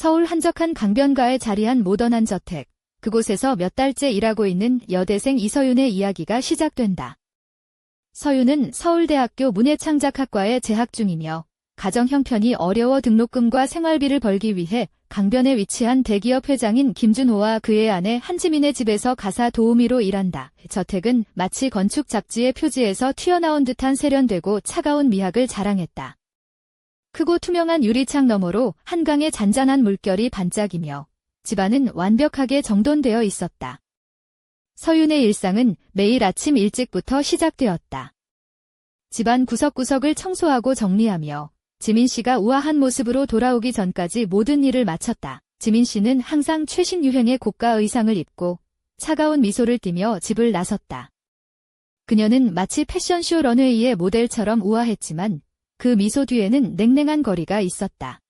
서울 한적한 강변가에 자리한 모던한 저택. 그곳에서 몇 달째 일하고 있는 여대생 이서윤의 이야기가 시작된다. 서윤은 서울대학교 문예창작학과에 재학 중이며 가정 형편이 어려워 등록금과 생활비를 벌기 위해 강변에 위치한 대기업 회장인 김준호와 그의 아내 한지민의 집에서 가사 도우미로 일한다. 저택은 마치 건축 잡지의 표지에서 튀어나온 듯한 세련되고 차가운 미학을 자랑했다. 크고 투명한 유리창 너머로 한강의 잔잔한 물결이 반짝이며 집안은 완벽하게 정돈되어 있었다. 서윤의 일상은 매일 아침 일찍부터 시작되었다. 집안 구석구석을 청소하고 정리하며 지민 씨가 우아한 모습으로 돌아오기 전까지 모든 일을 마쳤다. 지민 씨는 항상 최신 유행의 고가 의상을 입고 차가운 미소를 띠며 집을 나섰다. 그녀는 마치 패션쇼 런웨이의 모델처럼 우아했지만 그 미소 뒤에는 냉랭한 거리가 있었다.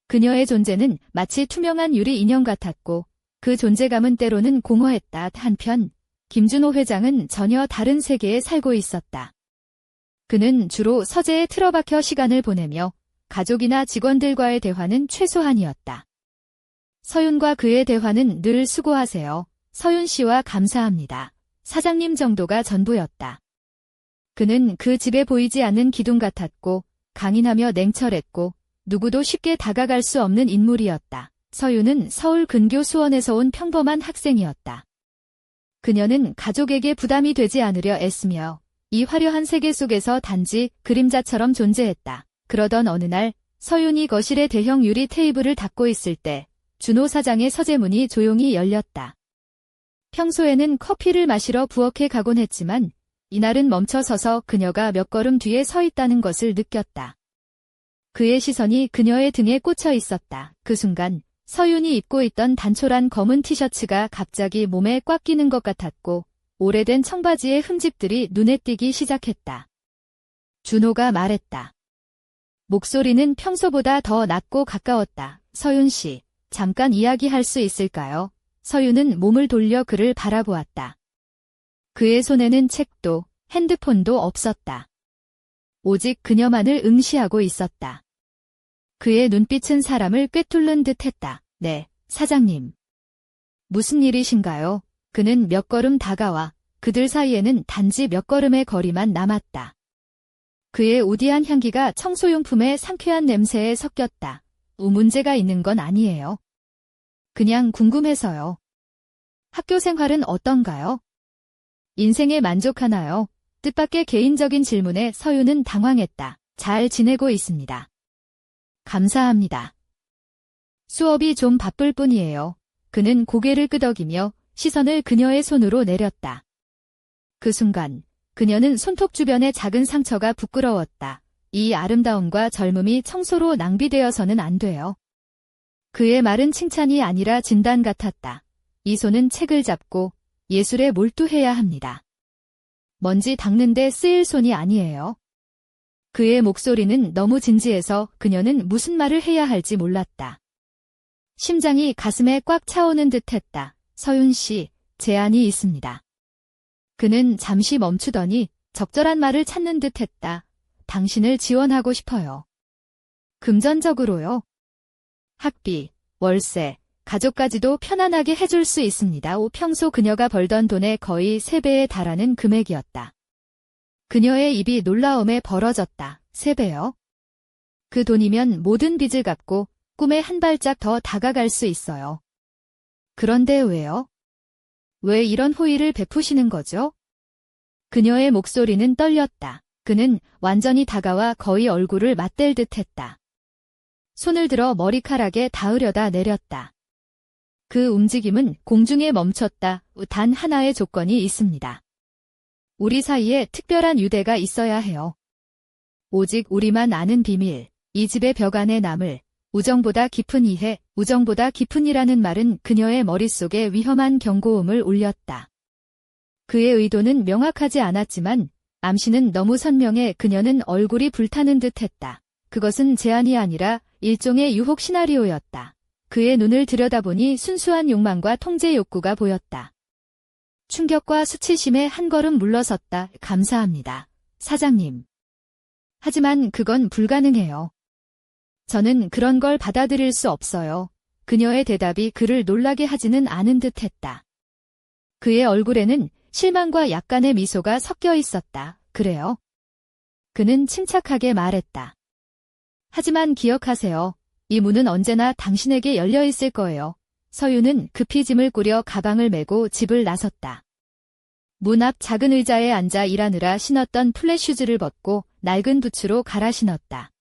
그녀의 존재는 마치 투명한 유리 인형 같았고 그 존재감은 때로는 공허했다. 한편 김준호 회장은 전혀 다른 세계에 살고 있었다. 그는 주로 서재에 틀어박혀 시간을 보내며 가족이나 직원들과의 대화는 최소한이었다. 서윤과 그의 대화는 늘 수고하세요. 서윤 씨와 감사합니다. 사장님 정도가 전부였다. 그는 그 집에 보이지 않는 기둥 같았고 강인하며 냉철했고 누구도 쉽게 다가갈 수 없는 인물이었다. 서윤은 서울 근교 수원에서 온 평범한 학생이었다. 그녀는 가족에게 부담이 되지 않으려 애쓰며 이 화려한 세계 속에서 단지 그림자처럼 존재했다. 그러던 어느 날 서윤이 거실에 대형 유리 테이블을 닦고 있을 때 준호 사장의 서재문이 조용히 열렸다. 평소에는 커피를 마시러 부엌에 가곤 했지만 이날은 멈춰서서 그녀가 몇 걸음 뒤에 서 있다는 것을 느꼈다. 그의 시선이 그녀의 등에 꽂혀 있었다. 그 순간 서윤이 입고 있던 단촐한 검은 티셔츠가 갑자기 몸에 꽉 끼는 것 같았고 오래된 청바지의 흠집들이 눈에 띄기 시작했다. 준호가 말했다. 목소리는 평소보다 더 낮고 가까웠다. 서윤 씨, 잠깐 이야기할 수 있을까요? 서윤은 몸을 돌려 그를 바라보았다. 그의 손에는 책도 핸드폰도 없었다. 오직 그녀만을 응시하고 있었다. 그의 눈빛은 사람을 꿰뚫는 듯 했다. 네, 사장님. 무슨 일이신가요? 그는 몇 걸음 다가와 그들 사이에는 단지 몇 걸음의 거리만 남았다. 그의 우디한 향기가 청소용품의 상쾌한 냄새에 섞였다. 문제가 있는 건 아니에요. 그냥 궁금해서요. 학교 생활은 어떤가요? 인생에 만족하나요? 뜻밖의 개인적인 질문에 서윤은 당황했다. 잘 지내고 있습니다. 감사합니다. 수업이 좀 바쁠 뿐이에요. 그는 고개를 끄덕이며 시선을 그녀의 손으로 내렸다. 그 순간 그녀는 손톱 주변의 작은 상처가 부끄러웠다. 이 아름다움과 젊음이 청소로 낭비되어서는 안 돼요. 그의 말은 칭찬이 아니라 진단 같았다. 이 손은 책을 잡고 예술에 몰두해야 합니다. 먼지 닦는데 쓰일 손이 아니에요. 그의 목소리는 너무 진지해서 그녀는 무슨 말을 해야 할지 몰랐다. 심장이 가슴에 꽉 차오는 듯했다. 서윤 씨, 제안이 있습니다. 그는 잠시 멈추더니 적절한 말을 찾는 듯했다. 당신을 지원하고 싶어요. 금전적으로요. 학비, 월세, 가족까지도 편안하게 해줄 수 있습니다. 평소 그녀가 벌던 돈의 거의 3배에 달하는 금액이었다. 그녀의 입이 놀라움에 벌어졌다. 3배요? 그 돈이면 모든 빚을 갚고 꿈에 한 발짝 더 다가갈 수 있어요. 그런데 왜요? 왜 이런 호의를 베푸시는 거죠? 그녀의 목소리는 떨렸다. 그는 완전히 다가와 거의 얼굴을 맞댈 듯했다. 손을 들어 머리카락에 닿으려다 내렸다. 그 움직임은 공중에 멈췄다. 단 하나의 조건이 있습니다. 우리 사이에 특별한 유대가 있어야 해요. 오직 우리만 아는 비밀, 이 집의 벽 안에 남을 우정보다 깊은 이해, 우정보다 깊은 이라는 말은 그녀의 머릿속에 위험한 경고음을 울렸다. 그의 의도는 명확하지 않았지만 암시는 너무 선명해 그녀는 얼굴이 불타는 듯했다. 그것은 제안이 아니라 일종의 유혹 시나리오였다. 그의 눈을 들여다보니 순수한 욕망과 통제 욕구가 보였다. 충격과 수치심에 한 걸음 물러섰다. 감사합니다, 사장님. 하지만 그건 불가능해요. 저는 그런 걸 받아들일 수 없어요. 그녀의 대답이 그를 놀라게 하지는 않은 듯 했다. 그의 얼굴에는 실망과 약간의 미소가 섞여 있었다. 그래요? 그는 침착하게 말했다. 하지만 기억하세요. 이 문은 언제나 당신에게 열려 있을 거예요. 서윤은 급히 짐을 꾸려 가방을 메고 집을 나섰다. 문 앞 작은 의자에 앉아 일하느라 신었던 플랫슈즈를 벗고 낡은 부츠로 갈아 신었다.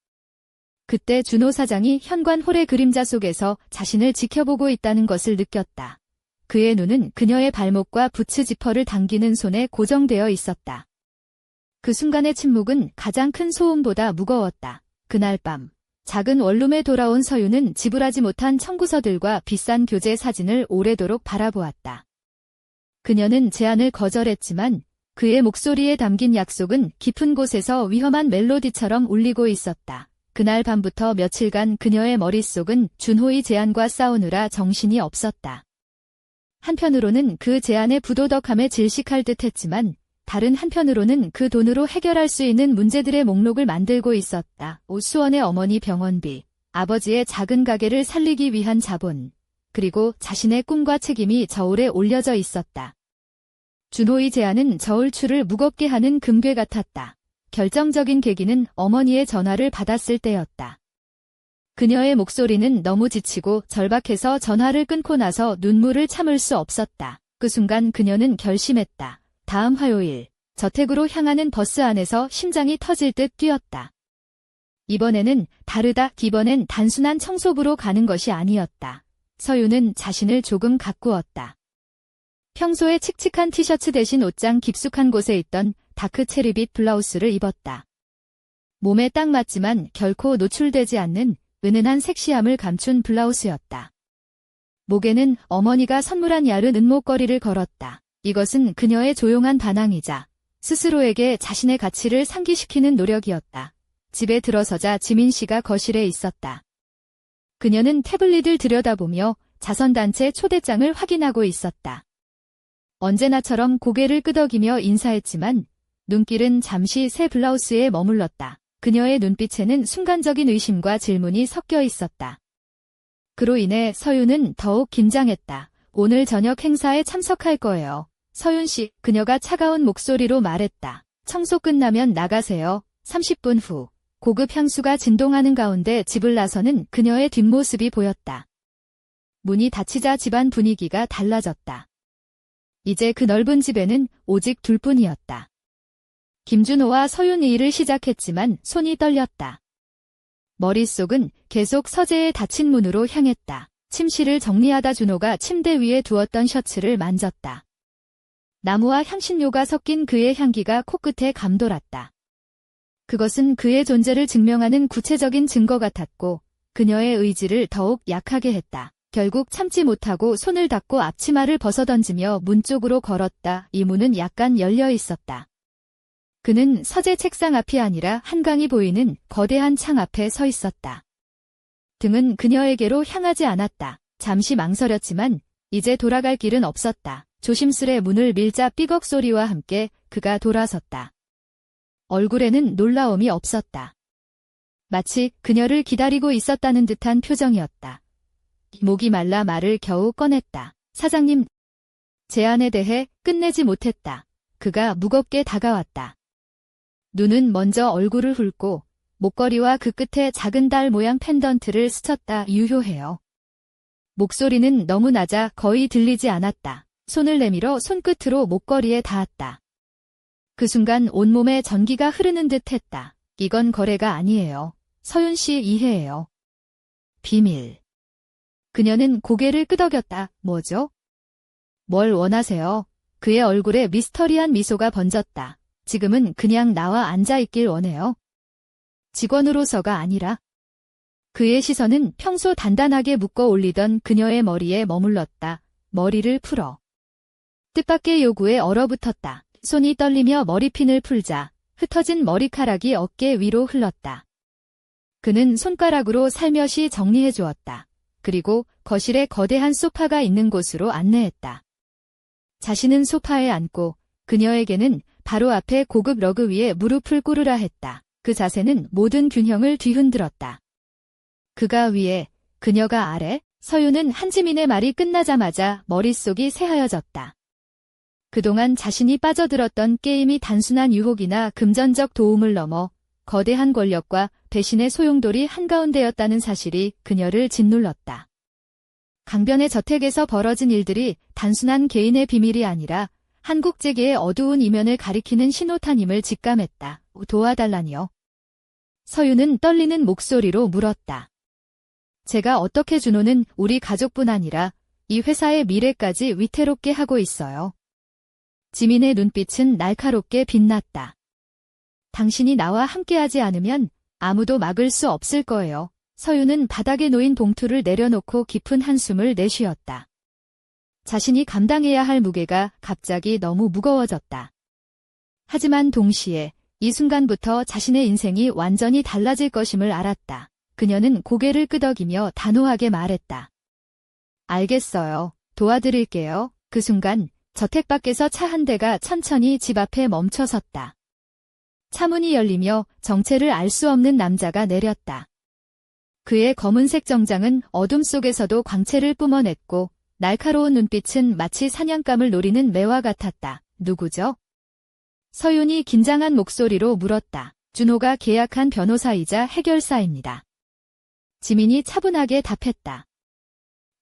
그때 준호 사장이 현관홀의 그림자 속에서 자신을 지켜보고 있다는 것을 느꼈다. 그의 눈은 그녀의 발목과 부츠 지퍼를 당기는 손에 고정되어 있었다. 그 순간의 침묵은 가장 큰 소음보다 무거웠다. 그날 밤, 작은 원룸에 돌아온 서윤은 지불하지 못한 청구서들과 비싼 교재 사진을 오래도록 바라보았다. 그녀는 제안을 거절했지만 그의 목소리에 담긴 약속은 깊은 곳에서 위험한 멜로디처럼 울리고 있었다. 그날 밤부터 며칠간 그녀의 머릿속은 준호의 제안과 싸우느라 정신이 없었다. 한편으로는 그 제안의 부도덕함에 질식할 듯했지만 다른 한편으로는 그 돈으로 해결할 수 있는 문제들의 목록을 만들고 있었다. 오수원의 어머니 병원비, 아버지의 작은 가게를 살리기 위한 자본, 그리고 자신의 꿈과 책임이 저울에 올려져 있었다. 준호의 제안은 저울추를 무겁게 하는 금괴 같았다. 결정적인 계기는 어머니의 전화를 받았을 때였다. 그녀의 목소리는 너무 지치고 절박해서 전화를 끊고 나서 눈물을 참을 수 없었다. 그 순간 그녀는 결심했다. 다음 화요일, 저택으로 향하는 버스 안에서 심장이 터질 듯 뛰었다. 이번에는 다르다. 이번엔 단순한 청소부로 가는 것이 아니었다. 서윤은 자신을 조금 가꾸었다. 평소에 칙칙한 티셔츠 대신 옷장 깊숙한 곳에 있던 다크 체리빛 블라우스를 입었다. 몸에 딱 맞지만 결코 노출되지 않는 은은한 섹시함을 감춘 블라우스였다. 목에는 어머니가 선물한 얇은 은목걸이를 걸었다. 이것은 그녀의 조용한 반항이자 스스로에게 자신의 가치를 상기시키는 노력이었다. 집에 들어서자 지민 씨가 거실에 있었다. 그녀는 태블릿을 들여다보며 자선단체 초대장을 확인하고 있었다. 언제나처럼 고개를 끄덕이며 인사했지만 눈길은 잠시 새 블라우스에 머물렀다. 그녀의 눈빛에는 순간적인 의심과 질문이 섞여 있었다. 그로 인해 서윤은 더욱 긴장했다. 오늘 저녁 행사에 참석할 거예요. 서윤 씨, 그녀가 차가운 목소리로 말했다. 청소 끝나면 나가세요. 30분 후. 고급 향수가 진동하는 가운데 집을 나서는 그녀의 뒷모습이 보였다. 문이 닫히자 집안 분위기가 달라졌다. 이제 그 넓은 집에는 오직 둘뿐이었다. 김준호와 서윤이 일을 시작했지만 손이 떨렸다. 머릿속은 계속 서재의 닫힌 문으로 향했다. 침실을 정리하다 준호가 침대 위에 두었던 셔츠를 만졌다. 나무와 향신료가 섞인 그의 향기가 코끝에 감돌았다. 그것은 그의 존재를 증명하는 구체적인 증거 같았고 그녀의 의지를 더욱 약하게 했다. 결국 참지 못하고 손을 닫고 앞치마를 벗어던지며 문 쪽으로 걸었다. 이 문은 약간 열려 있었다. 그는 서재 책상 앞이 아니라 한강이 보이는 거대한 창 앞에 서 있었다. 등은 그녀에게로 향하지 않았다. 잠시 망설였지만 이제 돌아갈 길은 없었다. 조심스레 문을 밀자 삐걱 소리와 함께 그가 돌아섰다. 얼굴에는 놀라움이 없었다. 마치 그녀를 기다리고 있었다는 듯한 표정이었다. 목이 말라 말을 겨우 꺼냈다. 사장님, 제안에 대해 끝내지 못했다. 그가 무겁게 다가왔다. 눈은 먼저 얼굴을 훑고 목걸이와 그 끝에 작은 달 모양 펜던트를 스쳤다. 유효해요. 목소리는 너무 낮아 거의 들리지 않았다. 손을 내밀어 손끝으로 목걸이에 닿았다. 그 순간 온몸에 전기가 흐르는 듯 했다. 이건 거래가 아니에요. 서윤 씨 이해해요. 비밀. 그녀는 고개를 끄덕였다. 뭐죠? 뭘 원하세요? 그의 얼굴에 미스터리한 미소가 번졌다. 지금은 그냥 나와 앉아있길 원해요. 직원으로서가 아니라. 그의 시선은 평소 단단하게 묶어 올리던 그녀의 머리에 머물렀다. 머리를 풀어. 뜻밖의 요구에 얼어붙었다. 손이 떨리며 머리핀을 풀자 흩어진 머리카락이 어깨 위로 흘렀다. 그는 손가락으로 살며시 정리해 주었다. 그리고 거실에 거대한 소파가 있는 곳으로 안내했다. 자신은 소파에 앉고 그녀에게는 바로 앞에 고급 러그 위에 무릎을 꿇으라 했다. 그 자세는 모든 균형을 뒤흔들었다. 그가 위에, 그녀가 아래. 서윤은 한지민의 말이 끝나자마자 머릿속이 새하얘졌다. 그동안 자신이 빠져들었던 게임이 단순한 유혹이나 금전적 도움을 넘어 거대한 권력과 배신의 소용돌이 한가운데였다는 사실이 그녀를 짓눌렀다. 강변의 저택에서 벌어진 일들이 단순한 개인의 비밀이 아니라 한국재계의 어두운 이면을 가리키는 신호탄임을 직감했다. 도와달라니요. 서윤은 떨리는 목소리로 물었다. 제가 어떻게 준호는 우리 가족뿐 아니라 이 회사의 미래까지 위태롭게 하고 있어요. 지민의 눈빛은 날카롭게 빛났다. 당신이 나와 함께하지 않으면 아무도 막을 수 없을 거예요. 서윤은 바닥에 놓인 봉투를 내려놓고 깊은 한숨을 내쉬었다. 자신이 감당해야 할 무게가 갑자기 너무 무거워졌다. 하지만 동시에 이 순간부터 자신의 인생이 완전히 달라질 것임을 알았다. 그녀는 고개를 끄덕이며 단호하게 말했다. 알겠어요. 도와드릴게요. 그 순간 저택 밖에서 차 한 대가 천천히 집 앞에 멈춰섰다. 차문이 열리며 정체를 알 수 없는 남자가 내렸다. 그의 검은색 정장은 어둠 속에서도 광채를 뿜어냈고 날카로운 눈빛은 마치 사냥감을 노리는 매와 같았다. 누구죠? 서윤이 긴장한 목소리로 물었다. 준호가 계약한 변호사이자 해결사입니다. 지민이 차분하게 답했다.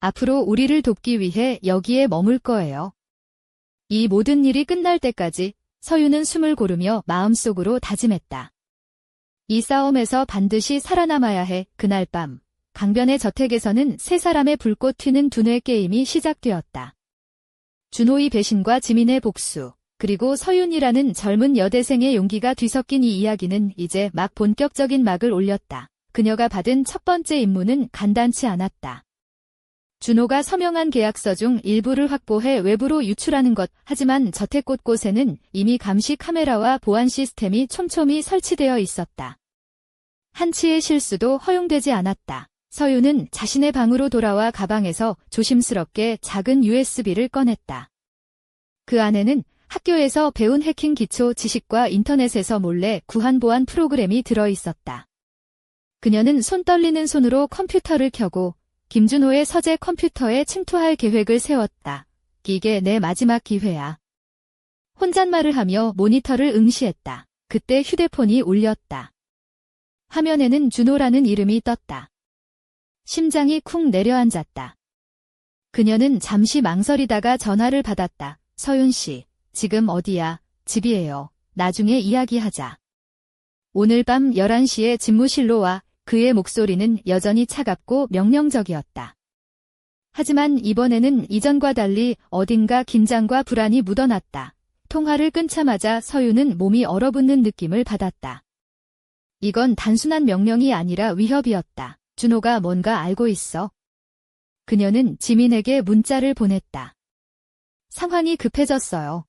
앞으로 우리를 돕기 위해 여기에 머물 거예요. 이 모든 일이 끝날 때까지 서윤은 숨을 고르며 마음속으로 다짐했다. 이 싸움에서 반드시 살아남아야 해. 그날 밤 강변의 저택에서는 세 사람의 불꽃 튀는 두뇌 게임이 시작되었다. 준호의 배신과 지민의 복수, 그리고 서윤이라는 젊은 여대생의 용기가 뒤섞인 이 이야기는 이제 막 본격적인 막을 올렸다. 그녀가 받은 첫 번째 임무는 간단치 않았다. 준호가 서명한 계약서 중 일부를 확보해 외부로 유출하는 것. 하지만 저택 곳곳에는 이미 감시 카메라와 보안 시스템이 촘촘히 설치되어 있었다. 한치의 실수도 허용되지 않았다. 서윤은 자신의 방으로 돌아와 가방에서 조심스럽게 작은 USB를 꺼냈다. 그 안에는 학교에서 배운 해킹 기초 지식과 인터넷에서 몰래 구한 보안 프로그램이 들어 있었다. 그녀는 손 떨리는 손으로 컴퓨터를 켜고 김준호의 서재 컴퓨터에 침투할 계획을 세웠다. 이게 내 마지막 기회야. 혼잣말을 하며 모니터를 응시했다. 그때 휴대폰이 울렸다. 화면에는 준호라는 이름이 떴다. 심장이 쿵 내려앉았다. 그녀는 잠시 망설이다가 전화를 받았다. 서윤 씨, 지금 어디야? 집이에요. 나중에 이야기하자. 오늘 밤 11시에 집무실로 와. 그의 목소리는 여전히 차갑고 명령적이었다. 하지만 이번에는 이전과 달리 어딘가 긴장과 불안이 묻어났다. 통화를 끊자마자 서윤은 몸이 얼어붙는 느낌을 받았다. 이건 단순한 명령이 아니라 위협이었다. 준호가 뭔가 알고 있어. 그녀는 지민에게 문자를 보냈다. 상황이 급해졌어요.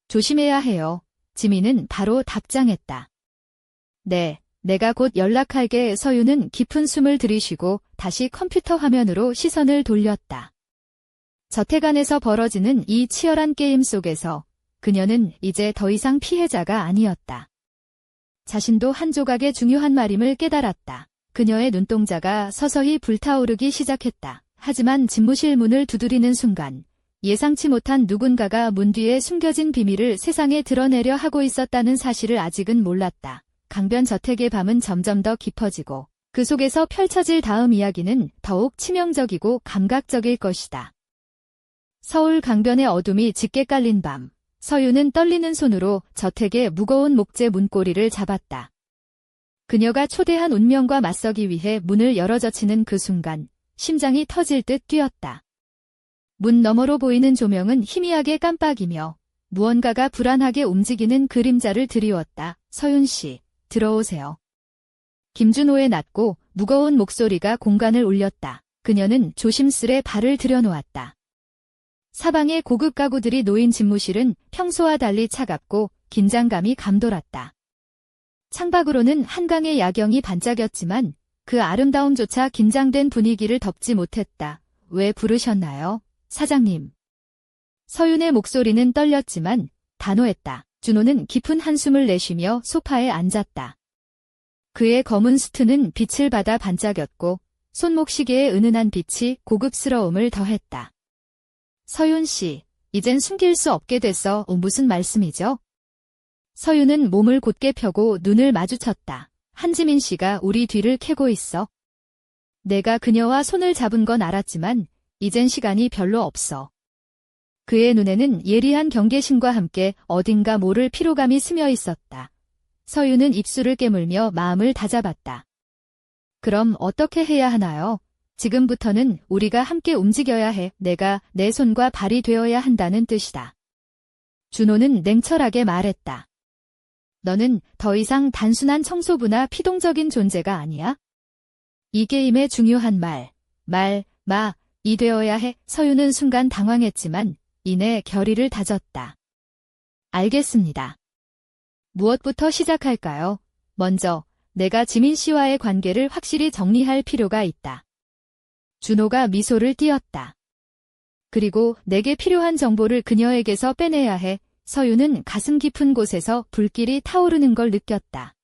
조심해야 해요. 지민은 바로 답장했다. 네. 내가 곧 연락할게. 서윤은 깊은 숨을 들이쉬고 다시 컴퓨터 화면으로 시선을 돌렸다. 저택 안에서 벌어지는 이 치열한 게임 속에서 그녀는 이제 더 이상 피해자가 아니었다. 자신도 한 조각의 중요한 말임을 깨달았다. 그녀의 눈동자가 서서히 불타오르기 시작했다. 하지만 집무실 문을 두드리는 순간 예상치 못한 누군가가 문 뒤에 숨겨진 비밀을 세상에 드러내려 하고 있었다는 사실을 아직은 몰랐다. 강변 저택의 밤은 점점 더 깊어지고 그 속에서 펼쳐질 다음 이야기는 더욱 치명적이고 감각적일 것이다. 서울 강변의 어둠이 짙게 깔린 밤, 서윤은 떨리는 손으로 저택의 무거운 목재 문고리를 잡았다. 그녀가 초대한 운명과 맞서기 위해 문을 열어젖히는 그 순간 심장이 터질 듯 뛰었다. 문 너머로 보이는 조명은 희미하게 깜빡이며 무언가가 불안하게 움직이는 그림자를 드리웠다. 서윤 씨. 들어오세요. 김준호의 낮고 무거운 목소리가 공간을 울렸다. 그녀는 조심스레 발을 들여놓았다. 사방에 고급 가구들이 놓인 집무실은 평소와 달리 차갑고 긴장감이 감돌았다. 창밖으로는 한강의 야경이 반짝였지만 그 아름다움조차 긴장된 분위기를 덮지 못했다. 왜 부르셨나요, 사장님? 서윤의 목소리는 떨렸지만 단호했다. 준호는 깊은 한숨을 내쉬며 소파에 앉았다. 그의 검은 수트는 빛을 받아 반짝였고 손목시계의 은은한 빛이 고급스러움을 더했다. 서윤 씨, 이젠 숨길 수 없게 됐어. 무슨 말씀이죠? 서윤은 몸을 곧게 펴고 눈을 마주쳤다. 한지민 씨가 우리 뒤를 캐고 있어. 내가 그녀와 손을 잡은 건 알았지만 이젠 시간이 별로 없어. 그의 눈에는 예리한 경계심과 함께 어딘가 모를 피로감이 스며 있었다. 서윤은 입술을 깨물며 마음을 다잡았다. 그럼 어떻게 해야 하나요? 지금부터는 우리가 함께 움직여야 해. 내가 내 손과 발이 되어야 한다는 뜻이다. 준호는 냉철하게 말했다. 너는 더 이상 단순한 청소부나 피동적인 존재가 아니야? 이 게임의 중요한 이 되어야 해. 서윤은 순간 당황했지만 이내 결의를 다졌다. 알겠습니다. 무엇부터 시작할까요? 먼저 내가 지민 씨와의 관계를 확실히 정리할 필요가 있다. 준호가 미소를 띄었다. 그리고 내게 필요한 정보를 그녀에게서 빼내야 해. 서윤은 가슴 깊은 곳에서 불길이 타오르는 걸 느꼈다.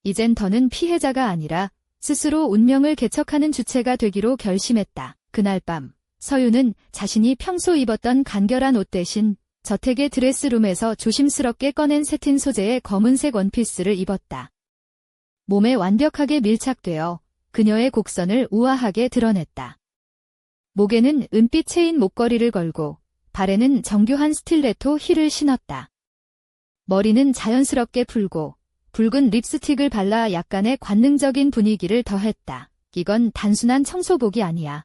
이젠 더는 피해자가 아니라 스스로 운명을 개척하는 주체가 되기로 결심했다. 그날 밤 서윤은 자신이 평소 입었던 간결한 옷 대신 저택의 드레스룸에서 조심스럽게 꺼낸 새틴 소재의 검은색 원피스를 입었다. 몸에 완벽하게 밀착되어 그녀의 곡선을 우아하게 드러냈다. 목에는 은빛 체인 목걸이를 걸고 발에는 정교한 스틸레토 힐을 신었다. 머리는 자연스럽게 풀고 붉은 립스틱을 발라 약간의 관능적인 분위기를 더했다. 이건 단순한 청소복이 아니야.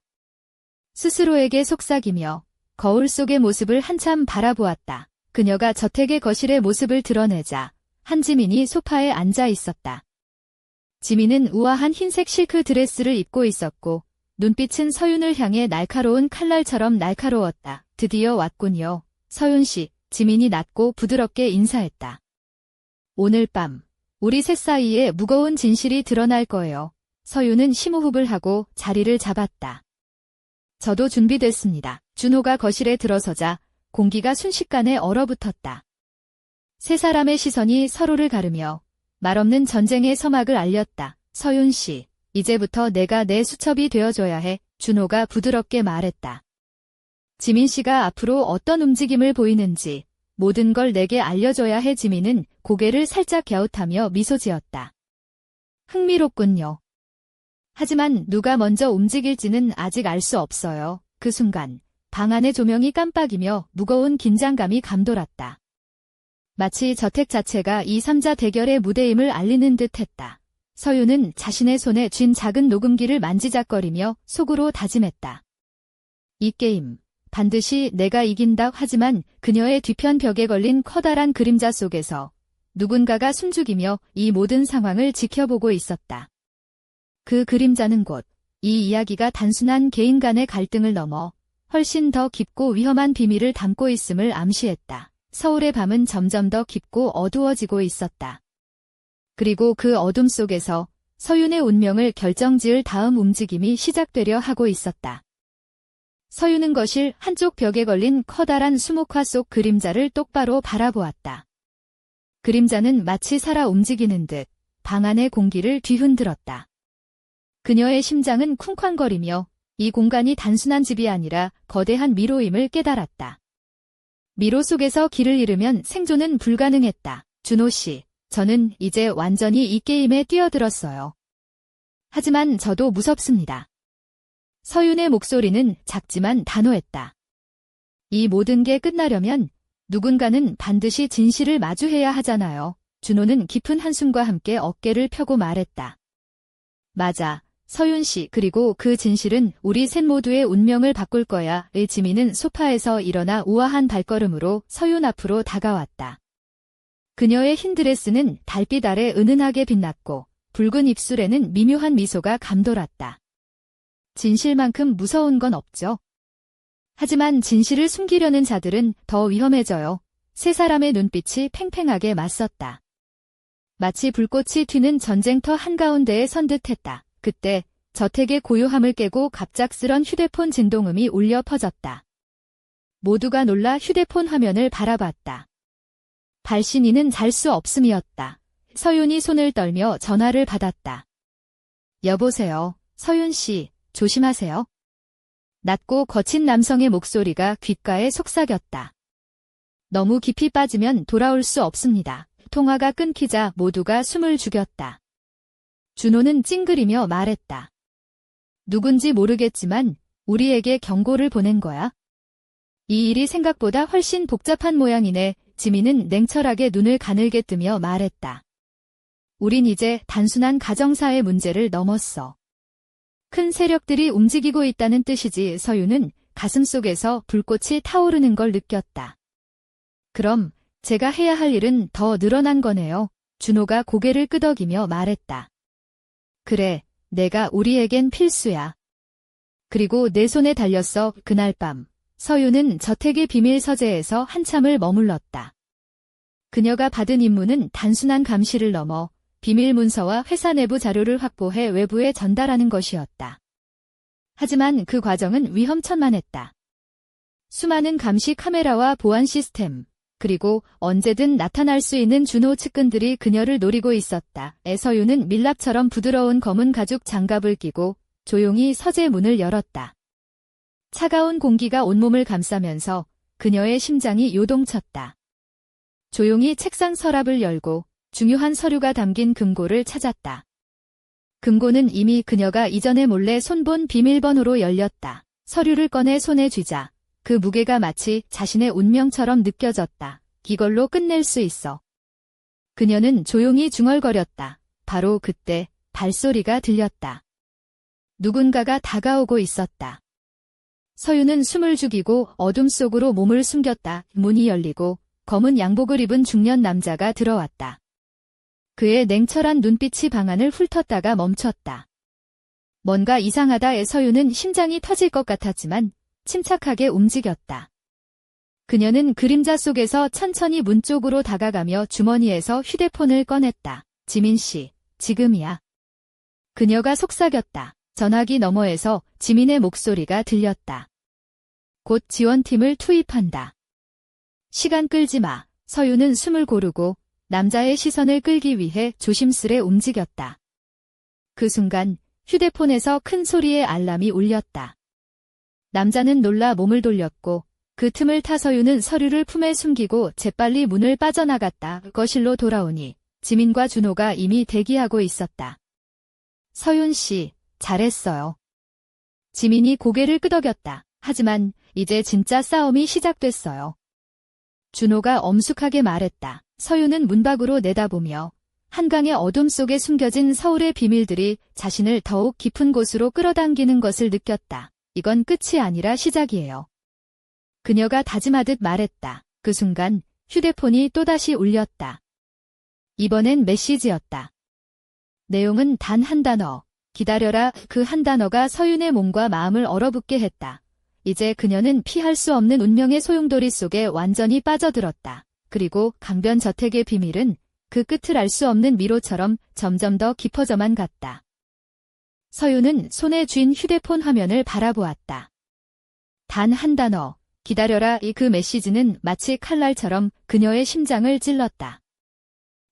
스스로에게 속삭이며 거울 속의 모습을 한참 바라보았다. 그녀가 저택의 거실의 모습을 드러내자 한지민이 소파에 앉아 있었다. 지민은 우아한 흰색 실크 드레스를 입고 있었고 눈빛은 서윤을 향해 날카로운 칼날처럼 날카로웠다. 드디어 왔군요. 서윤 씨, 지민이 낮고 부드럽게 인사했다. 오늘 밤 우리 셋 사이에 무거운 진실이 드러날 거예요. 서윤은 심호흡을 하고 자리를 잡았다. 저도 준비됐습니다. 준호가 거실에 들어서자 공기가 순식간에 얼어붙었다. 세 사람의 시선이 서로를 가르며 말없는 전쟁의 서막을 알렸다. 서윤 씨, 이제부터 내가 내 수첩이 되어줘야 해. 준호가 부드럽게 말했다. 지민 씨가 앞으로 어떤 움직임을 보이는지 모든 걸 내게 알려줘야 해. 지민은 고개를 살짝 갸웃하며 미소 지었다. 흥미롭군요. 하지만 누가 먼저 움직일지는 아직 알 수 없어요. 그 순간 방 안의 조명이 깜빡이며 무거운 긴장감이 감돌았다. 마치 저택 자체가 이 3자 대결의 무대임을 알리는 듯했다. 서윤은 자신의 손에 쥔 작은 녹음기를 만지작거리며 속으로 다짐했다. 이 게임 반드시 내가 이긴다. 하지만 그녀의 뒤편 벽에 걸린 커다란 그림자 속에서 누군가가 숨죽이며 이 모든 상황을 지켜보고 있었다. 그 그림자는 곧 이 이야기가 단순한 개인 간의 갈등을 넘어 훨씬 더 깊고 위험한 비밀을 담고 있음을 암시했다. 서울의 밤은 점점 더 깊고 어두워지고 있었다. 그리고 그 어둠 속에서 서윤의 운명을 결정지을 다음 움직임이 시작되려 하고 있었다. 서윤은 거실 한쪽 벽에 걸린 커다란 수묵화 속 그림자를 똑바로 바라보았다. 그림자는 마치 살아 움직이는 듯 방 안의 공기를 뒤흔들었다. 그녀의 심장은 쿵쾅거리며 이 공간이 단순한 집이 아니라 거대한 미로임을 깨달았다. 미로 속에서 길을 잃으면 생존은 불가능했다. 준호 씨, 저는 이제 완전히 이 게임에 뛰어들었어요. 하지만 저도 무섭습니다. 서윤의 목소리는 작지만 단호했다. 이 모든 게 끝나려면 누군가는 반드시 진실을 마주해야 하잖아요. 준호는 깊은 한숨과 함께 어깨를 펴고 말했다. 맞아, 서윤 씨. 그리고 그 진실은 우리 셋 모두의 운명을 바꿀 거야. 지민은 소파에서 일어나 우아한 발걸음으로 서윤 앞으로 다가왔다. 그녀의 흰 드레스는 달빛 아래 은은하게 빛났고 붉은 입술에는 미묘한 미소가 감돌았다. 진실만큼 무서운 건 없죠. 하지만 진실을 숨기려는 자들은 더 위험해져요. 세 사람의 눈빛이 팽팽하게 맞섰다. 마치 불꽃이 튀는 전쟁터 한가운데에 선 듯했다. 그때 저택의 고요함을 깨고 갑작스런 휴대폰 진동음이 울려 퍼졌다. 모두가 놀라 휴대폰 화면을 바라봤다. 발신인은 잘 수 없음이었다. 서윤이 손을 떨며 전화를 받았다. 여보세요, 서윤 씨, 조심하세요. 낮고 거친 남성의 목소리가 귓가에 속삭였다. 너무 깊이 빠지면 돌아올 수 없습니다. 통화가 끊기자 모두가 숨을 죽였다. 준호는 찡그리며 말했다. 누군지 모르겠지만 우리에게 경고를 보낸 거야? 이 일이 생각보다 훨씬 복잡한 모양이네. 지민은 냉철하게 눈을 가늘게 뜨며 말했다. 우린 이제 단순한 가정사의 문제를 넘었어. 큰 세력들이 움직이고 있다는 뜻이지. 서윤은 가슴속에서 불꽃이 타오르는 걸 느꼈다. 그럼 제가 해야 할 일은 더 늘어난 거네요. 준호가 고개를 끄덕이며 말했다. 그래, 내가 우리에겐 필수야. 그리고 내 손에 달렸어. 그날 밤 서윤은 저택의 비밀 서재에서 한참을 머물렀다. 그녀가 받은 임무는 단순한 감시를 넘어 비밀 문서와 회사 내부 자료를 확보해 외부에 전달하는 것이었다. 하지만 그 과정은 위험천만했다. 수많은 감시 카메라와 보안 시스템, 그리고 언제든 나타날 수 있는 준호 측근들이 그녀를 노리고 있었다. 서윤은 밀랍처럼 부드러운 검은 가죽 장갑을 끼고 조용히 서재 문을 열었다. 차가운 공기가 온몸을 감싸면서 그녀의 심장이 요동쳤다. 조용히 책상 서랍을 열고 중요한 서류가 담긴 금고를 찾았다. 금고는 이미 그녀가 이전에 몰래 손본 비밀번호로 열렸다. 서류를 꺼내 손에 쥐자 그 무게가 마치 자신의 운명처럼 느껴졌다. 이걸로 끝낼 수 있어. 그녀는 조용히 중얼거렸다. 바로 그때 발소리가 들렸다. 누군가가 다가오고 있었다. 서윤은 숨을 죽이고 어둠 속으로 몸을 숨겼다. 문이 열리고 검은 양복을 입은 중년 남자가 들어왔다. 그의 냉철한 눈빛이 방안을 훑었다가 멈췄다. 뭔가 이상하다. 서윤은 심장이 터질 것 같았지만 침착하게 움직였다. 그녀는 그림자 속에서 천천히 문 쪽으로 다가가며 주머니에서 휴대폰을 꺼냈다. 지민 씨, 지금이야. 그녀가 속삭였다. 전화기 너머에서 지민의 목소리가 들렸다. 곧 지원팀을 투입한다. 시간 끌지 마. 서윤은 숨을 고르고 남자의 시선을 끌기 위해 조심스레 움직였다. 그 순간 휴대폰에서 큰 소리의 알람이 울렸다. 남자는 놀라 몸을 돌렸고 그 틈을 타 서윤은 서류를 품에 숨기고 재빨리 문을 빠져나갔다. 거실로 돌아오니 지민과 준호가 이미 대기하고 있었다. 서윤 씨, 잘했어요. 지민이 고개를 끄덕였다. 하지만 이제 진짜 싸움이 시작됐어요. 준호가 엄숙하게 말했다. 서윤은 문 밖으로 내다보며 한강의 어둠 속에 숨겨진 서울의 비밀들이 자신을 더욱 깊은 곳으로 끌어당기는 것을 느꼈다. 이건 끝이 아니라 시작이에요. 그녀가 다짐하듯 말했다. 그 순간 휴대폰이 또다시 울렸다. 이번엔 메시지였다. 내용은 단 한 단어. 기다려라. 그 한 단어가 서윤의 몸과 마음을 얼어붙게 했다. 이제 그녀는 피할 수 없는 운명의 소용돌이 속에 완전히 빠져들었다. 그리고 강변 저택의 비밀은 그 끝을 알 수 없는 미로처럼 점점 더 깊어져만 갔다. 서윤은 손에 쥔 휴대폰 화면을 바라보았다. 단 한 단어, 기다려라. 그 메시지는 마치 칼날처럼 그녀의 심장을 찔렀다.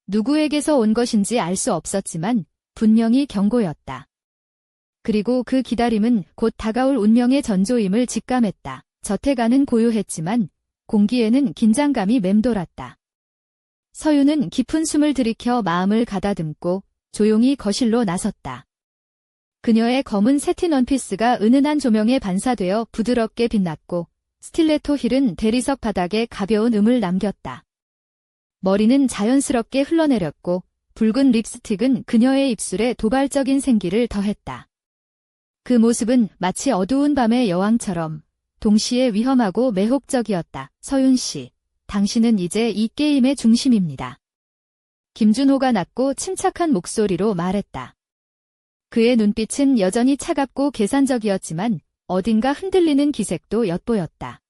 누구에게서 온 것인지 알 수 없었지만 분명히 경고였다. 그리고 그 기다림은 곧 다가올 운명의 전조임을 직감했다. 저택 안은 고요했지만 공기에는 긴장감이 맴돌았다. 서윤은 깊은 숨을 들이켜 마음을 가다듬고 조용히 거실로 나섰다. 그녀의 검은 새틴 원피스가 은은한 조명에 반사되어 부드럽게 빛났고 스틸레토 힐은 대리석 바닥에 가벼운 음을 남겼다. 머리는 자연스럽게 흘러내렸고 붉은 립스틱은 그녀의 입술에 도발적인 생기를 더했다. 그 모습은 마치 어두운 밤의 여왕처럼 동시에 위험하고 매혹적이었다. 서윤 씨, 당신은 이제 이 게임의 중심입니다. 김준호가 낮고 침착한 목소리로 말했다. 그의 눈빛은 여전히 차갑고 계산적이었지만 어딘가 흔들리는 기색도 엿보였다.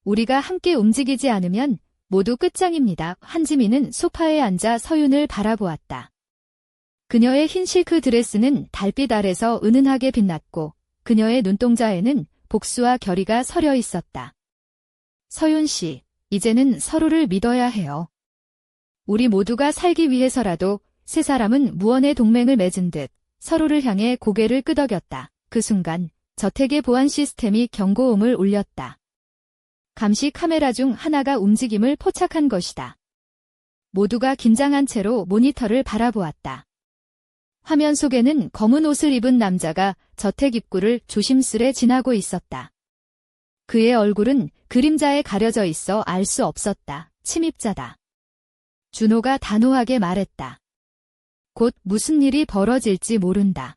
우리가 함께 움직이지 않으면 모두 끝장입니다. 한지민은 소파에 앉아 서윤을 바라보았다. 그녀의 흰 실크 드레스는 달빛 아래서 은은하게 빛났고 그녀의 눈동자에는 복수와 결의가 서려 있었다. 서윤 씨, 이제는 서로를 믿어야 해요. 우리 모두가 살기 위해서라도 세 사람은 무언의 동맹을 맺은 듯 서로를 향해 고개를 끄덕였다. 그 순간 저택의 보안 시스템이 경고음을 울렸다. 감시 카메라 중 하나가 움직임을 포착한 것이다. 모두가 긴장한 채로 모니터를 바라보았다. 화면 속에는 검은 옷을 입은 남자가 저택 입구를 조심스레 지나고 있었다. 그의 얼굴은 그림자에 가려져 있어 알 수 없었다. 침입자다. 준호가 단호하게 말했다. 곧 무슨 일이 벌어질지 모른다.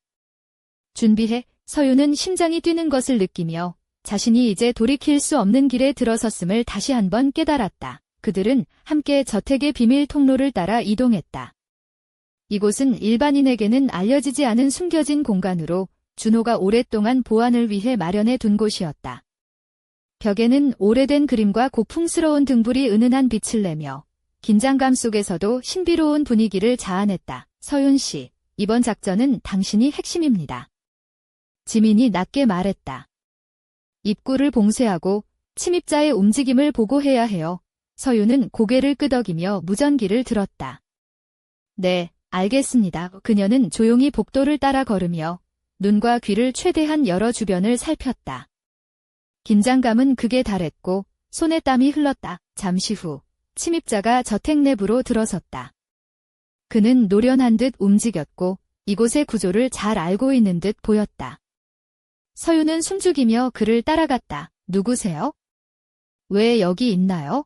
준비해. 서윤은 심장이 뛰는 것을 느끼며 자신이 이제 돌이킬 수 없는 길에 들어섰음을 다시 한번 깨달았다. 그들은 함께 저택의 비밀 통로를 따라 이동했다. 이곳은 일반인에게는 알려지지 않은 숨겨진 공간으로 준호가 오랫동안 보안을 위해 마련해 둔 곳이었다. 벽에는 오래된 그림과 고풍스러운 등불이 은은한 빛을 내며 긴장감 속에서도 신비로운 분위기를 자아냈다. 서윤 씨, 이번 작전은 당신이 핵심입니다. 지민이 낮게 말했다. 입구를 봉쇄하고 침입자의 움직임을 보고해야 해요. 서윤은 고개를 끄덕이며 무전기를 들었다. 네, 알겠습니다. 그녀는 조용히 복도를 따라 걸으며 눈과 귀를 최대한 열어 주변을 살폈다. 긴장감은 극에 달했고 손에 땀이 흘렀다. 잠시 후 침입자가 저택 내부로 들어섰다. 그는 노련한 듯 움직였고 이곳의 구조를 잘 알고 있는 듯 보였다. 서윤은 숨죽이며 그를 따라갔다. 누구세요? 왜 여기 있나요?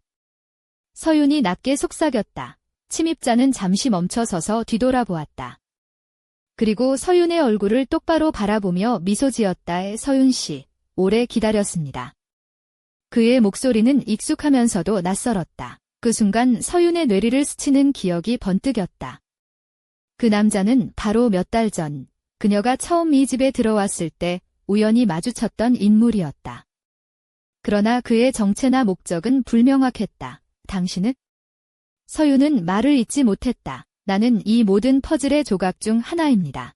서윤이 낮게 속삭였다. 침입자는 잠시 멈춰서서 뒤돌아보았다. 그리고 서윤의 얼굴을 똑바로 바라보며 미소 지었다. 서윤 씨, 오래 기다렸습니다. 그의 목소리는 익숙하면서도 낯설었다. 그 순간 서윤의 뇌리를 스치는 기억이 번뜩였다. 그 남자는 바로 몇 달 전 그녀가 처음 이 집에 들어왔을 때 우연히 마주쳤던 인물이었다. 그러나 그의 정체나 목적은 불명확했다. 당신은? 서윤은 말을 잇지 못했다. 나는 이 모든 퍼즐의 조각 중 하나입니다.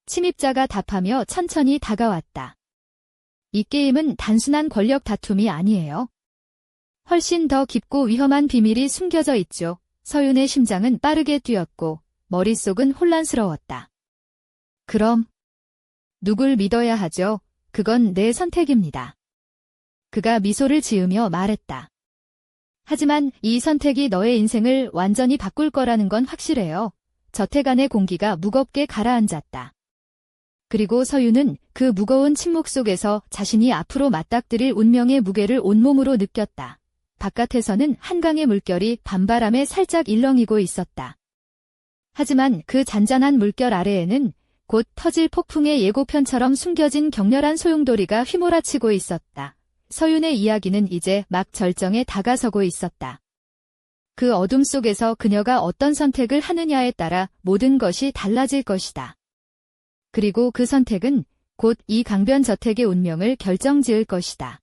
침입자가 답하며 천천히 다가왔다. 이 게임은 단순한 권력 다툼이 아니에요. 훨씬 더 깊고 위험한 비밀이 숨겨져 있죠. 서윤의 심장은 빠르게 뛰었고 머릿속은 혼란스러웠다. 그럼 누굴 믿어야 하죠? 그건 내 선택입니다. 그가 미소를 지으며 말했다. 하지만 이 선택이 너의 인생을 완전히 바꿀 거라는 건 확실해요. 저택 안의 공기가 무겁게 가라앉았다. 그리고 서윤은 그 무거운 침묵 속에서 자신이 앞으로 맞닥뜨릴 운명의 무게를 온몸으로 느꼈다. 바깥에서는 한강의 물결이 밤바람에 살짝 일렁이고 있었다. 하지만 그 잔잔한 물결 아래에는 곧 터질 폭풍의 예고편처럼 숨겨진 격렬한 소용돌이가 휘몰아치고 있었다. 서윤의 이야기는 이제 막 절정에 다가서고 있었다. 그 어둠 속에서 그녀가 어떤 선택을 하느냐에 따라 모든 것이 달라질 것이다. 그리고 그 선택은 곧 이 강변 저택의 운명을 결정지을 것이다.